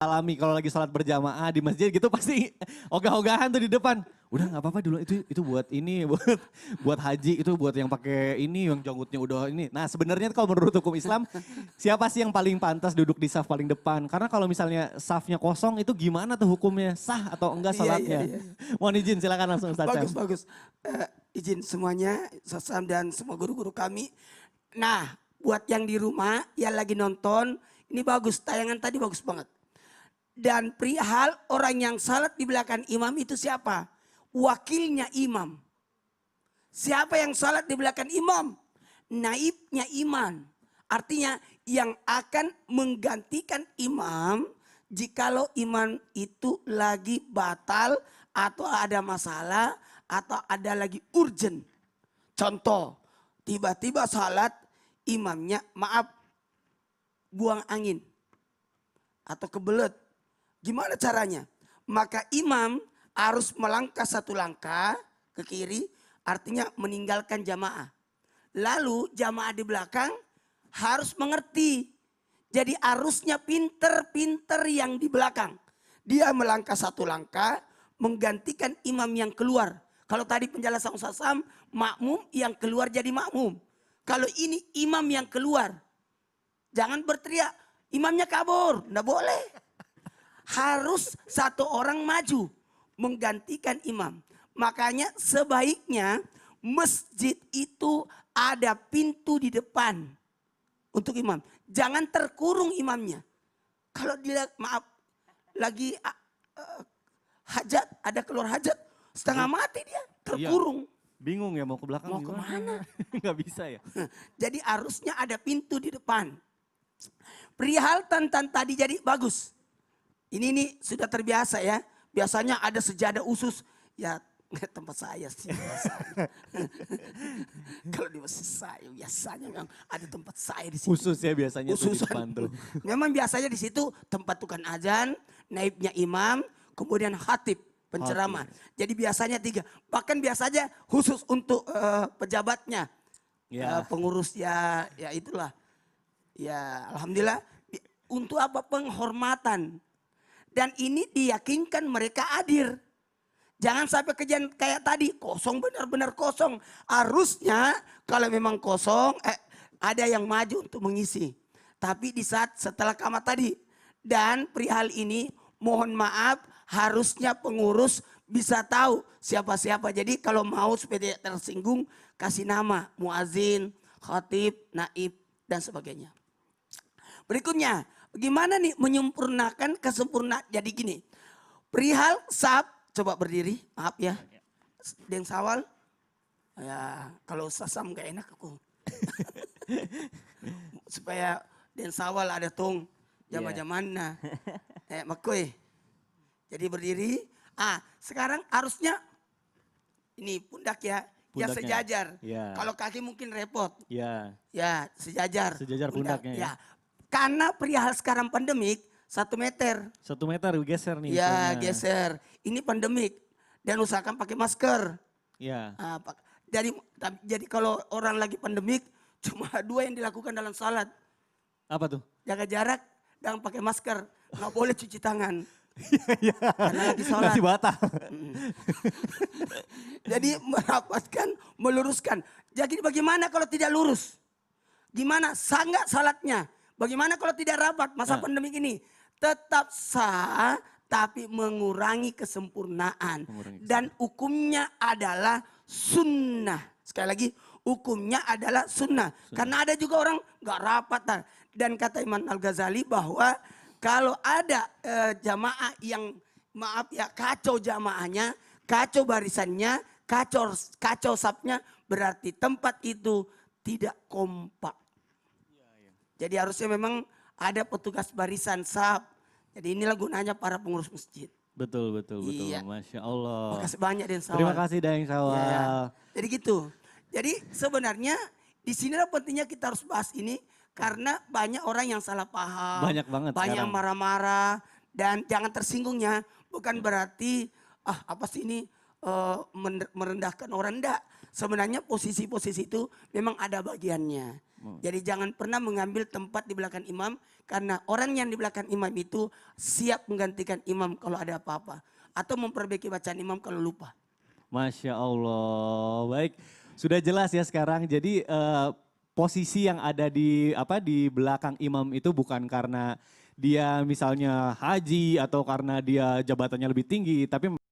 alami kalau lagi sholat berjamaah di masjid gitu pasti ogah-ogahan tuh di depan. Udah nggak apa-apa dulu itu buat ini buat haji itu buat yang pakai ini yang janggutnya udah ini. Nah sebenarnya kalau menurut hukum Islam siapa sih yang paling pantas duduk di saf paling depan? Karena kalau misalnya safnya kosong itu gimana tuh hukumnya sah atau enggak sholatnya? Mohon izin silakan langsung Ustaz Syam. Bagus, bagus. Izin semuanya, Sasam dan semua guru-guru kami. Nah, buat yang di rumah, yang lagi nonton, ini bagus, tayangan tadi bagus banget. Dan perihal orang yang salat di belakang imam itu siapa? Wakilnya imam. Siapa yang salat di belakang imam? Naibnya imam. Artinya yang akan menggantikan imam jikalau imam itu lagi batal atau ada masalah atau ada lagi urgent. Contoh, tiba-tiba salat imamnya maaf buang angin atau kebelet. Gimana caranya? Maka imam harus melangkah satu langkah ke kiri, artinya meninggalkan jamaah. Lalu jamaah di belakang harus mengerti. Jadi harusnya pinter-pinter yang di belakang. Dia melangkah satu langkah, menggantikan imam yang keluar. Kalau tadi penjelasan Ustaz Sam, makmum yang keluar jadi makmum. Kalau ini imam yang keluar, jangan berteriak, imamnya kabur, enggak boleh. Harus satu orang maju menggantikan imam. Makanya sebaiknya masjid itu ada pintu di depan untuk imam. Jangan terkurung imamnya. Kalau dia maaf lagi hajat, ada keluar hajat, setengah mati dia terkurung. Iya. Bingung ya mau ke belakang mau kemana? Nggak bisa ya. Jadi harusnya ada pintu di depan. Perihal tantan tadi jadi bagus. Ini nih sudah terbiasa ya. Biasanya ada sejadah usus. Ya tempat saya sih biasanya. Kalau di masjid saya biasanya memang ada tempat saya di situ. Khusus ya biasanya tuh di depan tuh. Memang biasanya di situ tempat tukang azan, naibnya imam, kemudian khatib, penceramah. Jadi biasanya 3. Bahkan biasanya khusus untuk pejabatnya. Ya. Pengurus ya itulah. Ya alhamdulillah. Untuk apa? Penghormatan. Dan ini diyakinkan mereka hadir. Jangan sampai kejadian kayak tadi, kosong benar-benar kosong. Harusnya kalau memang kosong, ada yang maju untuk mengisi. Tapi di saat setelah kamar tadi. Dan perihal ini mohon maaf, harusnya pengurus bisa tahu siapa-siapa. Jadi kalau mau supaya tidak tersinggung, kasih nama muazin, khatib, naib, dan sebagainya. Berikutnya, bagaimana nih menyempurnakan kesempurnaan? Jadi gini, perihal sab, coba berdiri, maaf ya. Deng sawal, ya kalau sasam gak enak aku. Supaya deng sawal ada tung, zaman-zamannya. Makoi. Jadi berdiri, sekarang harusnya ini pundak ya. Ya sejajar. Ya. Kalau kaki mungkin repot. Ya. Ya sejajar. Sejajar pundaknya ya. Karena perihal sekarang pandemik 1 meter. 1 meter geser nih. Ya geser. Ini pandemik. Dan usahakan pakai masker. Ya. Jadi kalau orang lagi pandemik cuma 2 yang dilakukan dalam salat. Apa tuh? Jaga jarak dan pakai masker. Nggak boleh cuci tangan. Iya. Karena lagi sholat. Masih batal. Jadi merapatkan, meluruskan. Jadi bagaimana kalau tidak lurus? Gimana? Sah nggak salatnya? Bagaimana kalau tidak rapat masa pandemik ini? Tetap sah tapi mengurangi kesempurnaan. Dan hukumnya adalah sunnah. Sekali lagi hukumnya adalah sunnah. Karena ada juga orang nggak rapat. Dan kata Imam Al-Ghazali bahwa kalau ada jamaah yang maaf ya kacau jamaahnya, kacau barisannya, kacau safnya, berarti tempat itu tidak kompak. Jadi harusnya memang ada petugas barisan saf. Jadi inilah gunanya para pengurus masjid. Betul. Iya. Masya Allah. Makasih banyak Den Sawal. Terima kasih Deng Sawal. Ya. Jadi gitu. Jadi sebenarnya di sinilah pentingnya kita harus bahas ini. Karena banyak orang yang salah paham. Banyak banget banyak yang marah-marah. Dan jangan tersinggungnya. Bukan berarti apa sih ini merendahkan orang. Enggak. Sebenarnya posisi-posisi itu memang ada bagiannya. Jadi jangan pernah mengambil tempat di belakang imam karena orang yang di belakang imam itu siap menggantikan imam kalau ada apa-apa atau memperbaiki bacaan imam kalau lupa. Masya Allah, baik. Sudah jelas ya sekarang. Jadi posisi yang ada di belakang imam itu bukan karena dia misalnya haji atau karena dia jabatannya lebih tinggi, tapi